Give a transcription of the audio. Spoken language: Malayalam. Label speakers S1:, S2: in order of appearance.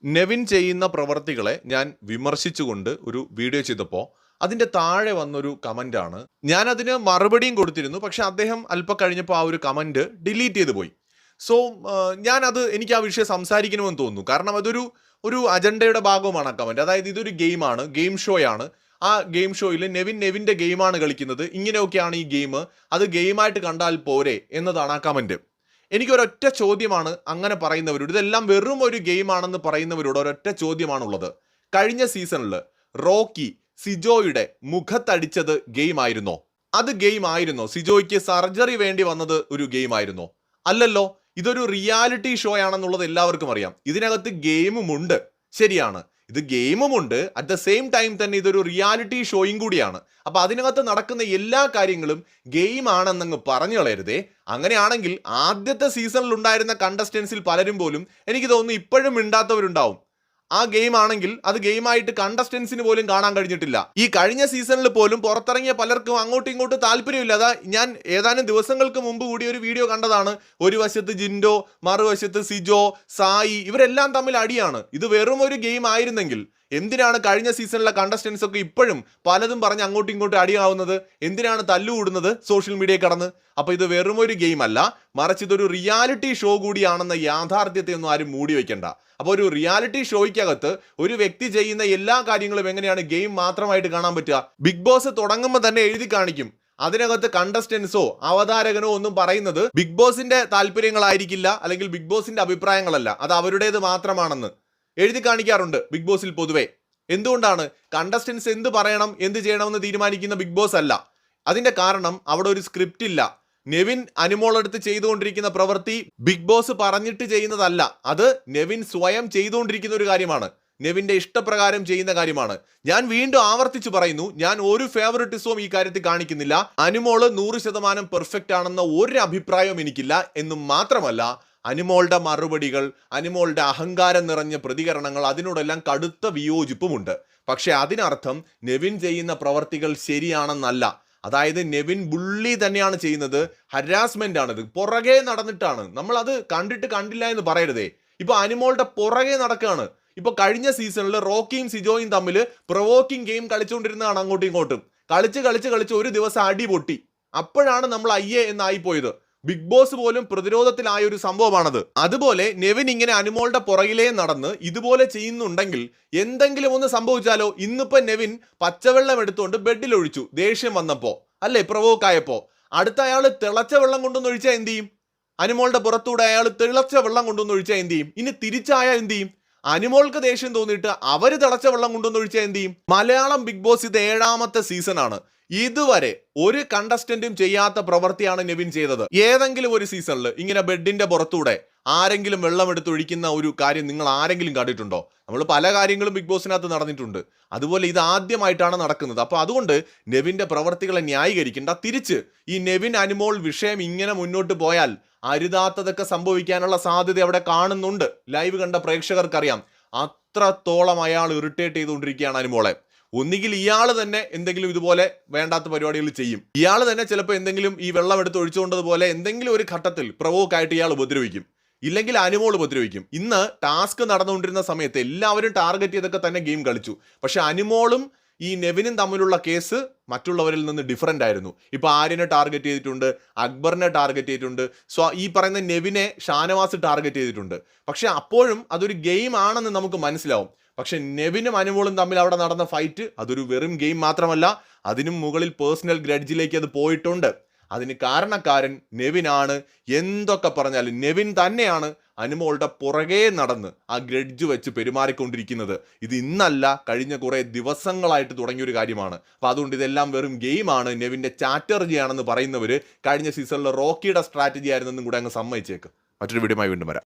S1: നെവിൻ ചെയ്യുന്ന പ്രവർത്തികളെ ഞാൻ വിമർശിച്ചുകൊണ്ട് ഒരു വീഡിയോ ചെയ്തപ്പോൾ അതിൻ്റെ താഴെ വന്നൊരു കമൻ്റാണ്. ഞാൻ അതിന് മറുപടിയും കൊടുത്തിരുന്നു. പക്ഷെ അദ്ദേഹം അല്പം കഴിഞ്ഞപ്പോൾ ആ ഒരു കമൻറ്റ് ഡിലീറ്റ് ചെയ്ത് പോയി. സോ എനിക്ക് ആ വിഷയം സംസാരിക്കണമെന്ന് തോന്നുന്നു. കാരണം ഒരു അജണ്ടയുടെ ഭാഗവുമാണ് ആ കമൻറ്റ്. അതായത് ഇതൊരു ഗെയിമാണ്, ഗെയിം ഷോയാണ്. ആ ഗെയിം ഷോയിൽ നെവിൻ്റെ ഗെയിമാണ് കളിക്കുന്നത്, ഇങ്ങനെയൊക്കെയാണ് ഈ ഗെയിം, അത് ഗെയിമായിട്ട് കണ്ടാൽ പോരെ എന്നതാണ് ആ കമൻറ്റ്. എനിക്കൊരൊറ്റ ചോദ്യമാണ് അങ്ങനെ പറയുന്നവരോട്, ഇതെല്ലാം വെറും ഒരു ഗെയിമാണെന്ന് പറയുന്നവരോട് ഒരൊറ്റ ചോദ്യമാണുള്ളത്. കഴിഞ്ഞ സീസണിൽ റോക്കി സിജോയുടെ മുഖത്തടിച്ചത് ഗെയിം ആയിരുന്നോ? അത് ഗെയിം ആയിരുന്നോ? സിജോയ്ക്ക് സർജറി വേണ്ടി വന്നത് ഒരു ഗെയിം ആയിരുന്നോ? അല്ലല്ലോ. ഇതൊരു റിയാലിറ്റി ഷോ ആണെന്നുള്ളത് എല്ലാവർക്കും അറിയാം. ഇതിനകത്ത് ഗെയിമുമുണ്ട്, ശരിയാണ്, ഇത് ഗെയിമുമുണ്ട്. അറ്റ് ദ സെയിം ടൈം തന്നെ ഇതൊരു റിയാലിറ്റി ഷോയും കൂടിയാണ്. അപ്പൊ അതിനകത്ത് നടക്കുന്ന എല്ലാ കാര്യങ്ങളും ഗെയിം ആണെന്നങ്ങ് പറഞ്ഞു കളയരുതേ. അങ്ങനെയാണെങ്കിൽ ആദ്യത്തെ സീസണിൽ ഉണ്ടായിരുന്ന കണ്ടസ്റ്റൻസിൽ പലരും പോലും എനിക്ക് തോന്നുന്നു ഇപ്പോഴും മിണ്ടാത്തവരുണ്ടാവും. ആ ഗെയിം ആണെങ്കിൽ അത് ഗെയിമായിട്ട് കണ്ടസ്റ്റൻസിന് പോലും കാണാൻ കഴിഞ്ഞിട്ടില്ല. ഈ കഴിഞ്ഞ സീസണിൽ പോലും പുറത്തിറങ്ങിയ പലർക്കും അങ്ങോട്ടും ഇങ്ങോട്ടും താല്പര്യമില്ല. അതാ ഞാൻ ഏതാനും ദിവസങ്ങൾക്ക് മുമ്പ് കൂടി ഒരു വീഡിയോ കണ്ടതാണ്. ഒരു വശത്ത് ജിൻഡോ, മറുവശത്ത് സിജോ, സായി, ഇവരെല്ലാം തമ്മിൽ അടിയാണ്. ഇത് വെറും ഒരു ഗെയിം ആയിരുന്നെങ്കിൽ എന്തിനാണ് കഴിഞ്ഞ സീസണിലെ കണ്ടസ്റ്റൻസ് ഒക്കെ ഇപ്പോഴും പലതും പറഞ്ഞ് അങ്ങോട്ടും ഇങ്ങോട്ടും അടിയാവുന്നത്? എന്തിനാണ് തല്ലുകൂടുന്നത് സോഷ്യൽ മീഡിയയിൽ കടന്ന്? അപ്പൊ ഇത് വെറും ഒരു ഗെയിം അല്ല, മറിച്ച് ഇതൊരു റിയാലിറ്റി ഷോ കൂടിയാണെന്ന യാഥാർത്ഥ്യത്തെ ഒന്നും ആരും മൂടി വെക്കണ്ട. അപ്പോൾ ഒരു റിയാലിറ്റി ഷോയ്ക്കകത്ത് ഒരു വ്യക്തി ചെയ്യുന്ന എല്ലാ കാര്യങ്ങളും എങ്ങനെയാണ് ഗെയിം മാത്രമായിട്ട് കാണാൻ പറ്റുക? ബിഗ് ബോസ് തുടങ്ങുമ്പോൾ തന്നെ എഴുതി കാണിക്കും, അതിനകത്ത് കണ്ടസ്റ്റൻസോ അവതാരകനോ ഒന്നും പറയുന്നത് ബിഗ് ബോസിന്റെ താല്പര്യങ്ങളായിരിക്കില്ല, അല്ലെങ്കിൽ ബിഗ് ബോസിന്റെ അഭിപ്രായങ്ങളല്ല, അത് അവരുടേത് മാത്രമാണെന്ന് എഴുതി കാണിക്കാറുണ്ട് ബിഗ് ബോസിൽ പൊതുവെ. എന്തുകൊണ്ടാണ്? കണ്ടസ്റ്റൻസ് എന്ത് പറയണം, എന്ത് ചെയ്യണമെന്ന് തീരുമാനിക്കുന്ന ബിഗ് ബോസ് അല്ല. അതിന്റെ കാരണം അവിടെ ഒരു സ്ക്രിപ്റ്റ് ഇല്ല. നെവിൻ അനുമോളെടുത്ത് ചെയ്തുകൊണ്ടിരിക്കുന്ന പ്രവൃത്തി ബിഗ് ബോസ് പറഞ്ഞിട്ട് ചെയ്യുന്നതല്ല, അത് നെവിൻ സ്വയം ചെയ്തുകൊണ്ടിരിക്കുന്ന ഒരു കാര്യമാണ്, നെവിന്റെ ഇഷ്ടപ്രകാരം ചെയ്യുന്ന കാര്യമാണ്. ഞാൻ വീണ്ടും ആവർത്തിച്ചു പറയുന്നു, ഞാൻ ഒരു ഫേവറിറ്റിസവും ഈ കാര്യത്തിൽ കാണിക്കുന്നില്ല. അനുമോള് 100% പെർഫെക്റ്റ് ആണെന്ന ഒരു അഭിപ്രായവും എനിക്കില്ല. എന്നും മാത്രമല്ല, അനുമോളുടെ മറുപടികൾ, അനുമോളുടെ അഹങ്കാരം നിറഞ്ഞ പ്രതികരണങ്ങൾ, അതിനോടെല്ലാം കടുത്ത വിയോജിപ്പുമുണ്ട്. പക്ഷെ അതിനർത്ഥം നെവിൻ ചെയ്യുന്ന പ്രവർത്തികൾ ശരിയാണെന്നല്ല. അതായത് നെവിൻ ബുള്ളി തന്നെയാണ് ചെയ്യുന്നത്, ഹരാസ്മെന്റ് ആണിത്, പുറകെ നടന്നിട്ടാണ്. നമ്മൾ അത് കണ്ടില്ല എന്ന് പറയരുതേ. ഇപ്പൊ അനുമോളുടെ പുറകെ നടക്കുകയാണ്. ഇപ്പൊ കഴിഞ്ഞ സീസണിൽ റോക്കിയും സിജോയും തമ്മിൽ പ്രൊവോക്കിംഗ് ഗെയിം കളിച്ചുകൊണ്ടിരുന്നതാണ്. അങ്ങോട്ടും ഇങ്ങോട്ടും കളിച്ച് ഒരു ദിവസം അടി പൊട്ടി. അപ്പോഴാണ് നമ്മൾ അയ്യേ എന്നായി പോയത്. ബിഗ് ബോസ് പോലും പ്രതിരോധത്തിലായ ഒരു സംഭവമാണത്. അതുപോലെ നെവിൻ ഇങ്ങനെ അനുമോളുടെ പുറകിലേ നടന്ന് ഇതുപോലെ ചെയ്യുന്നുണ്ടെങ്കിൽ എന്തെങ്കിലും ഒന്ന് സംഭവിച്ചാലോ? ഇന്നിപ്പോ നെവിൻ പച്ചവെള്ളം എടുത്തുകൊണ്ട് ബെഡിൽ ഒഴിച്ചു, ദേഷ്യം വന്നപ്പോ, അല്ലേ, പ്രൊവോക്കായപ്പോ. അടുത്ത അയാൾ തിളച്ച വെള്ളം കൊണ്ടൊന്ന് ഒഴിച്ചാൽ എന്ത് ചെയ്യും? അനുമോളുടെ പുറത്തൂടെ അയാൾ തിളച്ച വെള്ളം കൊണ്ടൊന്ന് ഒഴിച്ചാൽ എന്ത് ചെയ്യും? ഇനി തിരിച്ചായ എന്ത് ചെയ്യും? അനുമോൾക്ക് ദേഷ്യം തോന്നിയിട്ട് അവര് തിളച്ച വെള്ളം കൊണ്ടൊന്ന് ഒഴിച്ചാൽ എന്ത് ചെയ്യും? മലയാളം ബിഗ് ബോസ് ഇത് 7ാമത്തെ സീസണാണ്. ഇതുവരെ ഒരു കണ്ടസ്റ്റന്റും ചെയ്യാത്ത പ്രവൃത്തിയാണ് നെവിൻ ചെയ്തത്. ഏതെങ്കിലും ഒരു സീസണിൽ ഇങ്ങനെ ബെഡിന്റെ പുറത്തൂടെ ആരെങ്കിലും വെള്ളം എടുത്തൊഴിക്കുന്ന ഒരു കാര്യം നിങ്ങൾ ആരെങ്കിലും കണ്ടിട്ടുണ്ടോ? നമ്മൾ പല കാര്യങ്ങളും ബിഗ് ബോസിനകത്ത് നടന്നിട്ടുണ്ട്. അതുപോലെ ഇത് ആദ്യമായിട്ടാണ് നടക്കുന്നത്. അപ്പൊ അതുകൊണ്ട് നെവിന്റെ പ്രവർത്തികളെ ന്യായീകരിക്കേണ്ട. തിരിച്ച് ഈ നെവിൻ അനുമോൾ വിഷയം ഇങ്ങനെ മുന്നോട്ട് പോയാൽ അരുതാത്തതൊക്കെ സംഭവിക്കാനുള്ള സാധ്യത അവിടെ കാണുന്നുണ്ട്. ലൈവ് കണ്ട പ്രേക്ഷകർക്കറിയാം, അത്രത്തോളം അയാൾ ഇറിറ്റേറ്റ് ചെയ്തുകൊണ്ടിരിക്കുകയാണ് അനുമോളെ. ഒന്നുകിൽ ഇയാൾ തന്നെ എന്തെങ്കിലും ഇതുപോലെ വേണ്ടാത്ത പരിപാടികൾ ചെയ്യും, ഇയാൾ തന്നെ ചിലപ്പോൾ എന്തെങ്കിലും ഈ വെള്ളം എടുത്ത് ഒഴിച്ചുകൊണ്ടതുപോലെ എന്തെങ്കിലും ഒരു ഘട്ടത്തിൽ പ്രവോക്കായിട്ട് ഇയാൾ ഉപദ്രവിക്കും, ഇല്ലെങ്കിൽ അനുമോൾ ഉപദ്രവിക്കും. ഇന്ന് ടാസ്ക് നടന്നുകൊണ്ടിരുന്ന സമയത്ത് എല്ലാവരും ടാർഗറ്റ് ചെയ്തൊക്കെ തന്നെ ഗെയിം കളിച്ചു. പക്ഷെ അനുമോളും ഈ നെവിനും തമ്മിലുള്ള കേസ് മറ്റുള്ളവരിൽ നിന്ന് ഡിഫറൻ്റ് ആയിരുന്നു. ഇപ്പൊ ആര്യനെ ടാർഗറ്റ് ചെയ്തിട്ടുണ്ട്, അക്ബറിനെ ടാർഗറ്റ് ചെയ്തിട്ടുണ്ട്, ഈ പറയുന്ന നെവിനെ ഷാനവാസ് ടാർഗറ്റ് ചെയ്തിട്ടുണ്ട്. പക്ഷെ അപ്പോഴും അതൊരു ഗെയിം ആണെന്ന് നമുക്ക് മനസ്സിലാവും. പക്ഷെ നെവിനും അനുമോളും തമ്മിൽ അവിടെ നടന്ന ഫൈറ്റ് അതൊരു വെറും ഗെയിം മാത്രമല്ല, അതിനും മുകളിൽ പേഴ്സണൽ ഗ്രഡ്ജിലേക്ക് അത് പോയിട്ടുണ്ട്. അതിന് കാരണക്കാരൻ നെവിനാണ്. എന്തൊക്കെ പറഞ്ഞാലും നെവിൻ തന്നെയാണ് അനുമോളുടെ പുറകെ നടന്ന് ആ ഗ്രഡ്ജ് വെച്ച് പെരുമാറിക്കൊണ്ടിരിക്കുന്നത്. ഇത് ഇന്നല്ല, കഴിഞ്ഞ കുറെ ദിവസങ്ങളായിട്ട് തുടങ്ങിയൊരു കാര്യമാണ്. അപ്പൊ അതുകൊണ്ട് ഇതെല്ലാം വെറും ഗെയിമാണ്, നെവിന്റെ ചാറ്റർജി ആണെന്ന് പറയുന്നവര് കഴിഞ്ഞ സീസണിൽ റോക്കിയുടെ സ്ട്രാറ്റജി ആയിരുന്നെന്നും കൂടെ അങ്ങ് സമ്മതിച്ചേക്ക്. മറ്റൊരു വീഡിയോയുമായി വീണ്ടും വരാം.